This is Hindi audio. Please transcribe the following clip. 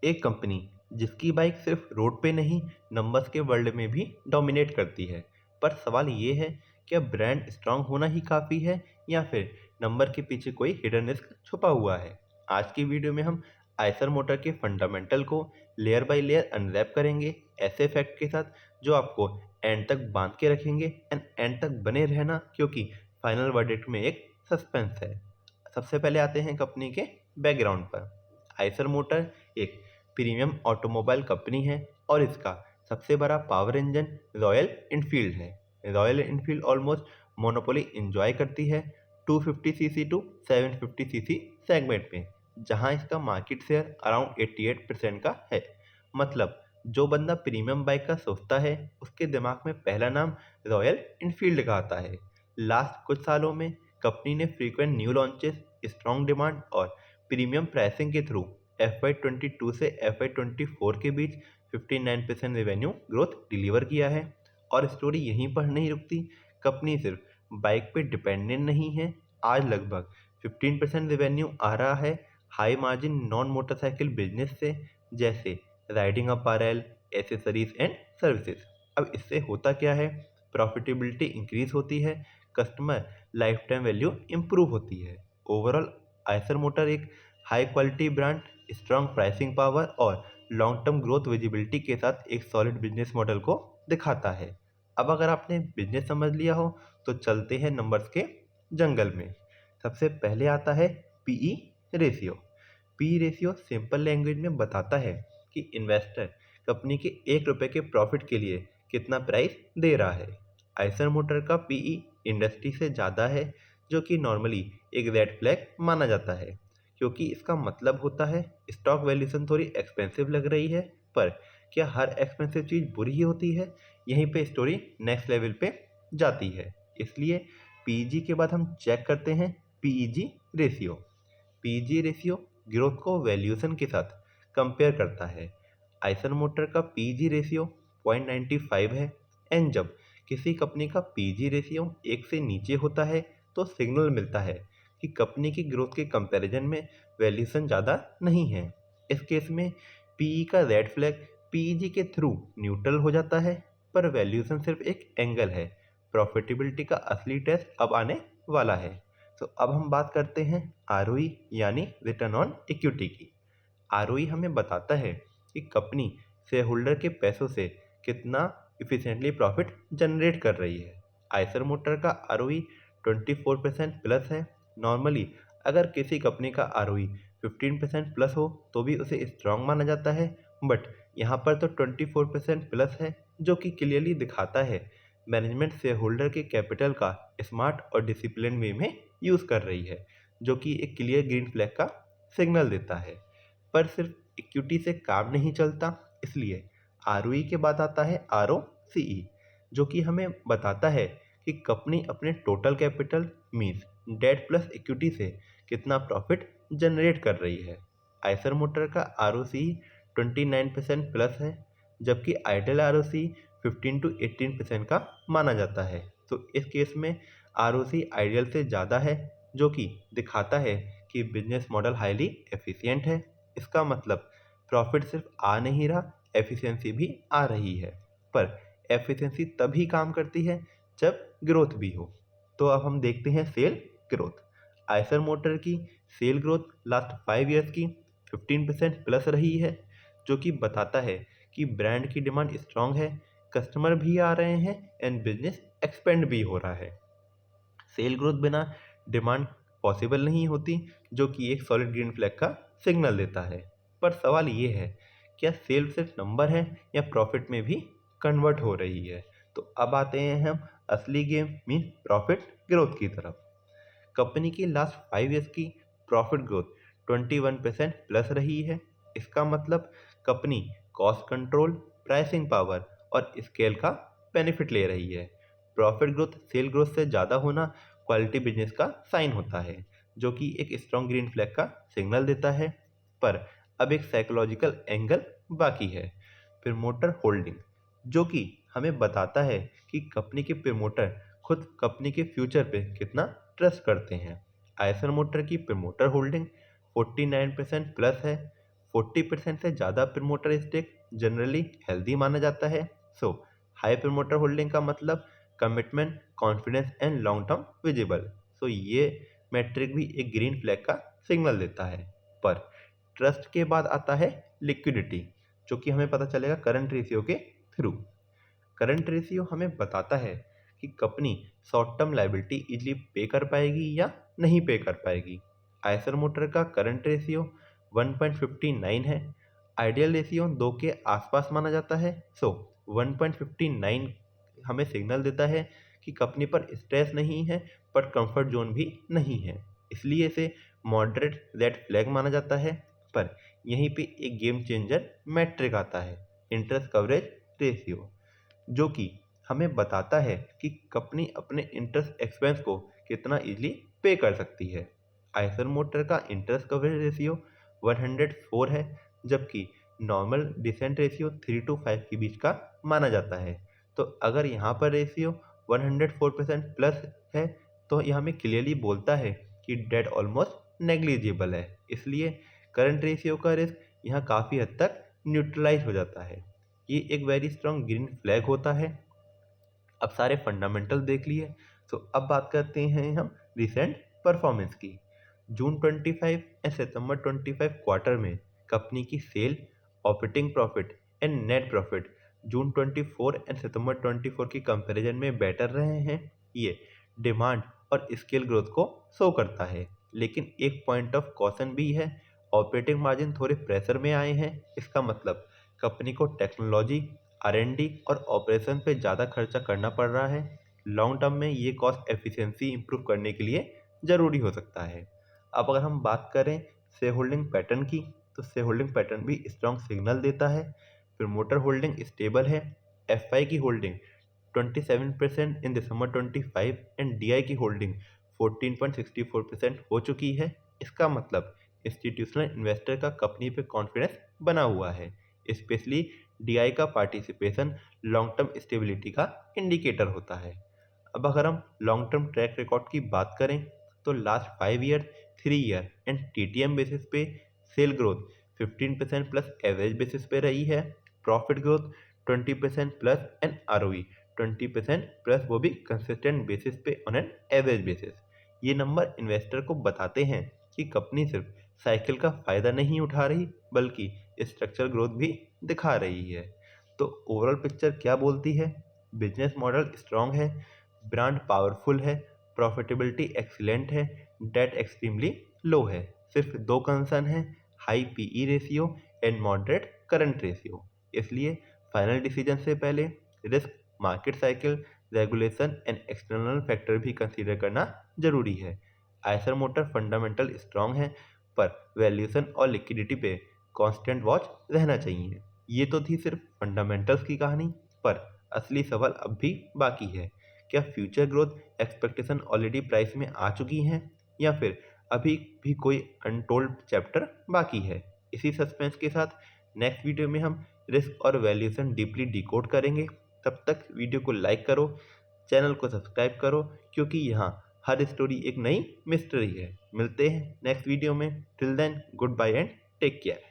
एक कंपनी जिसकी बाइक सिर्फ रोड पे नहीं, नंबर्स के वर्ल्ड में भी डोमिनेट करती है। पर सवाल ये है, क्या ब्रांड स्ट्रांग होना ही काफ़ी है या फिर नंबर के पीछे कोई हिडन रिस्क छुपा हुआ है? आज की वीडियो में हम आइसर मोटर के फंडामेंटल को लेयर बाय लेयर अनरैप करेंगे, ऐसे फैक्ट के साथ जो आपको एंड तक बांध के रखेंगे एंड एंड तक बने रहना, क्योंकि फाइनल वर्डिक्ट में एक सस्पेंस है। सबसे पहले आते हैं कंपनी के बैकग्राउंड पर। आइसर मोटर एक प्रीमियम ऑटोमोबाइल कंपनी है और इसका सबसे बड़ा पावर इंजन रॉयल इनफील्ड है। Royal Enfield almost monopoly enjoy करती है 250 सीसी टू 750 सीसी सेगमेंट में, जहां इसका मार्केट शेयर अराउंड 88% का है। मतलब जो बंदा प्रीमियम बाइक का सोचता है उसके दिमाग में पहला नाम रॉयल इनफील्ड का आता है। लास्ट कुछ सालों में कंपनी ने frequent new launches, strong demand और प्रीमियम प्राइसिंग के थ्रू FY22 से FY24 के बीच 59% रेवेन्यू ग्रोथ डिलीवर किया है। और स्टोरी यहीं पर नहीं रुकती। कंपनी सिर्फ बाइक पे डिपेंडेंट नहीं है। आज लगभग 15% रेवेन्यू आ रहा है high margin non motorcycle business से, जैसे riding apparel, accessories and services. अब इससे होता क्या है? प्रॉफिटेबिलिटी इंक्रीज होती है, customer life time value improve होती है। ओवरऑल आइसर मोटर एक high quality brand, strong pricing power और लॉन्ग टर्म ग्रोथ विजिबिलिटी के साथ एक सॉलिड बिजनेस मॉडल को दिखाता है। अब अगर आपने बिजनेस समझ लिया हो तो चलते हैं नंबर्स के जंगल में। सबसे पहले आता है PE ratio. PE ratio simple language में बताता है कि इन्वेस्टर कंपनी के 1 रुपये के प्रॉफिट के लिए कितना प्राइस दे रहा है। आइसर मोटर का पीई इंडस्ट्री से ज़्यादा है, जो कि नॉर्मली एक रेड फ्लैग माना जाता है, क्योंकि इसका मतलब होता है स्टॉक वैल्यूएशन थोड़ी एक्सपेंसिव लग रही है। पर क्या हर एक्सपेंसिव चीज़ बुरी ही होती है? यहीं पे स्टोरी नेक्स्ट लेवल पे जाती है। इसलिए पीजी के बाद हम चेक करते हैं PEG ratio. PG ratio growth को वैल्यूएशन के साथ कंपेयर करता है। आइसर मोटर का पीजी रेशियो 0.95 है एंड जब किसी कंपनी का पीजी रेशियो 1 से नीचे होता है तो सिग्नल मिलता है कि कंपनी की ग्रोथ के कंपैरिजन में वैल्यूएशन ज़्यादा नहीं है। इस केस में पीई का रेड फ्लैग पीईजी के थ्रू न्यूट्रल हो जाता है, पर वैल्यूएशन सिर्फ एक एंगल है। प्रॉफिटेबिलिटी का असली टेस्ट अब आने वाला है। तो अब हम बात करते हैं आरओई यानी रिटर्न ऑन इक्विटी की। आरओई हमें बताता है कि कंपनी शेयर होल्डर के पैसों से कितना इफिशिएंटली प्रॉफिट जनरेट कर रही है। आइसर मोटर का आरओई 24% प्लस है। नॉर्मली अगर किसी कंपनी का आरओई 15% प्लस हो तो भी उसे स्ट्रांग माना जाता है, बट यहाँ पर तो 24% प्लस है, जो कि क्लियरली दिखाता है मैनेजमेंट शेयर होल्डर के कैपिटल का स्मार्ट और डिसिप्लिन वे में यूज़ कर रही है, जो कि एक क्लियर ग्रीन फ्लैग का सिग्नल देता है। पर सिर्फ इक्विटी से काम नहीं चलता, इसलिए आरओई के बाद आता है आरओसीई, जो कि हमें बताता है कि कंपनी अपने total capital means debt plus equity से कितना प्रॉफिट जनरेट कर रही है। आइसर मोटर का आरओसीई 29% प्लस है, जबकि आइडल आरओसीई 15 to 18% का माना जाता है। तो इस केस में आरओसी आइडियल से ज़्यादा है, जो कि दिखाता है कि बिजनेस मॉडल हाईली एफिशिएंट है। इसका मतलब प्रॉफिट सिर्फ आ नहीं रहा, एफिशिएंसी भी आ रही है। पर एफिशिएंसी तभी काम करती है जब ग्रोथ भी हो। तो अब हम देखते हैं सेल ग्रोथ। आइसर मोटर की सेल ग्रोथ लास्ट 5 ईयर्स की 15% प्लस रही है, जो कि बताता है कि ब्रांड की डिमांड स्ट्रांग है, कस्टमर भी आ रहे हैं एंड बिजनेस एक्सपेंड भी हो रहा है। सेल ग्रोथ बिना डिमांड पॉसिबल नहीं होती, जो कि एक सॉलिड ग्रीन फ्लैग का सिग्नल देता है। पर सवाल ये है, क्या सेल सिर्फ नंबर है या प्रॉफिट में भी कन्वर्ट हो रही है? तो अब आते हैं हम असली गेम मीन प्रॉफिट ग्रोथ की तरफ। कंपनी की लास्ट 5 ईयर्स की प्रॉफिट ग्रोथ 21% प्लस रही है। इसका मतलब company cost control, pricing power और स्केल का बेनिफिट ले रही है। प्रॉफिट ग्रोथ सेल ग्रोथ से ज़्यादा होना क्वालिटी बिजनेस का साइन होता है, जो कि एक स्ट्रॉन्ग ग्रीन फ्लैग का सिग्नल देता है। पर अब एक साइकोलॉजिकल एंगल बाकी है, प्रमोटर होल्डिंग, जो कि हमें बताता है कि कंपनी के प्रमोटर खुद कंपनी के फ्यूचर पे कितना ट्रस्ट करते हैं। आइसर मोटर की प्रमोटर होल्डिंग 49% प्लस है। 40% से ज़्यादा प्रमोटर स्टेक जनरली हेल्दी माना जाता है। सो हाई प्रमोटर होल्डिंग का मतलब commitment, confidence and long term visible. So ये मैट्रिक भी एक ग्रीन फ्लैग का सिग्नल देता है। पर ट्रस्ट के बाद आता है लिक्विडिटी, जो कि हमें पता चलेगा करंट रेशियो के थ्रू। करंट रेशियो हमें बताता है कि company short term liability easily पे कर पाएगी या नहीं पे कर पाएगी। आइसर मोटर का करंट रेशियो 1.59 है। आइडियल रेशियो 2 के आसपास माना जाता है। सो 1.59 हमें सिग्नल देता है कि कंपनी पर स्ट्रेस नहीं है पर कंफर्ट जोन भी नहीं है, इसलिए इसे मॉडरेट रेड फ्लैग माना जाता है। पर यहीं पे एक गेम चेंजर मैट्रिक आता है, इंटरेस्ट कवरेज रेशियो, जो कि हमें बताता है कि कंपनी अपने इंटरेस्ट एक्सपेंस को कितना इजीली पे कर सकती है। आइसर मोटर का इंटरेस्ट कवरेज रेशियो 104 है, जबकि नॉर्मल डिसेंट रेशियो 3 to 5 के बीच का माना जाता है। तो अगर यहाँ पर रेशियो 104% प्लस है तो यह हमें क्लियरली बोलता है कि डेट ऑलमोस्ट नेग्लिजिबल है, इसलिए करंट रेशियो का रिस्क यहाँ काफ़ी हद तक न्यूट्रलाइज हो जाता है। ये एक वेरी स्ट्रॉन्ग ग्रीन फ्लैग होता है। अब सारे फंडामेंटल देख लिए, तो अब बात करते हैं हम रिसेंट परफॉर्मेंस की। जून 25 एंड सितंबर 25 क्वार्टर में कंपनी की sale, operating profit and net profit जून 24 एंड सितंबर 24 की कंपैरिजन में बेटर रहे हैं। ये डिमांड और स्केल ग्रोथ को शो करता है, लेकिन एक पॉइंट ऑफ कॉशन भी है, ऑपरेटिंग मार्जिन थोड़े प्रेशर में आए हैं। इसका मतलब कंपनी को टेक्नोलॉजी, R&D और ऑपरेशन पे ज़्यादा खर्चा करना पड़ रहा है। लॉन्ग टर्म में ये कॉस्ट एफिशिएंसी इंप्रूव करने के लिए ज़रूरी हो सकता है। अब अगर हम बात करें शेयर होल्डिंग पैटर्न की, तो शेयर होल्डिंग पैटर्न भी स्ट्रॉन्ग सिग्नल देता है। प्रमोटर होल्डिंग स्टेबल है। FI की holding 27% in December 25 and DI की होल्डिंग 14.64% हो चुकी है। इसका मतलब इंस्टीट्यूशनल इन्वेस्टर का कंपनी पे कॉन्फिडेंस बना हुआ है, स्पेशली DI का पार्टिसिपेशन लॉन्ग टर्म स्टेबिलिटी का इंडिकेटर होता है। अब अगर हम लॉन्ग टर्म ट्रैक रिकॉर्ड की बात करें, तो last 5 year, 3 year and TTM basis पे sale growth 15% plus average basis पे रही है। Profit growth 20% plus and ROE 20% plus, वो भी कंसिस्टेंट बेसिस पे ऑन एन एवरेज बेसिस। ये नंबर इन्वेस्टर को बताते हैं कि कंपनी सिर्फ साइकिल का फ़ायदा नहीं उठा रही बल्कि स्ट्रक्चरल ग्रोथ भी दिखा रही है। तो ओवरऑल पिक्चर क्या बोलती है? बिजनेस मॉडल स्ट्रॉन्ग है, ब्रांड पावरफुल है, प्रॉफिटेबिलिटी एक्सीलेंट है, डेट एक्सट्रीमली लो है। सिर्फ दो कंसर्न है, high PE ratio and moderate current ratio. इसलिए फाइनल डिसीजन से पहले risk, market cycle, regulation and external factor भी कंसीडर करना जरूरी है। आइसर मोटर फंडामेंटल स्ट्रॉन्ग है, पर वैल्यूएशन और लिक्विडिटी पे कांस्टेंट वॉच रहना चाहिए। ये तो थी सिर्फ फंडामेंटल्स की कहानी, पर असली सवाल अब भी बाकी है। क्या future growth expectation already price में आ चुकी हैं या फिर अभी भी कोई अनटोल्ड चैप्टर बाकी है? इसी सस्पेंस के साथ नेक्स्ट वीडियो में हम रिस्क और वैल्यूएशन डीपली डिकोड करेंगे। तब तक वीडियो को लाइक करो, चैनल को सब्सक्राइब करो, क्योंकि यहाँ हर स्टोरी एक नई मिस्ट्री है। मिलते हैं नेक्स्ट वीडियो में। Till then, good bye and take care.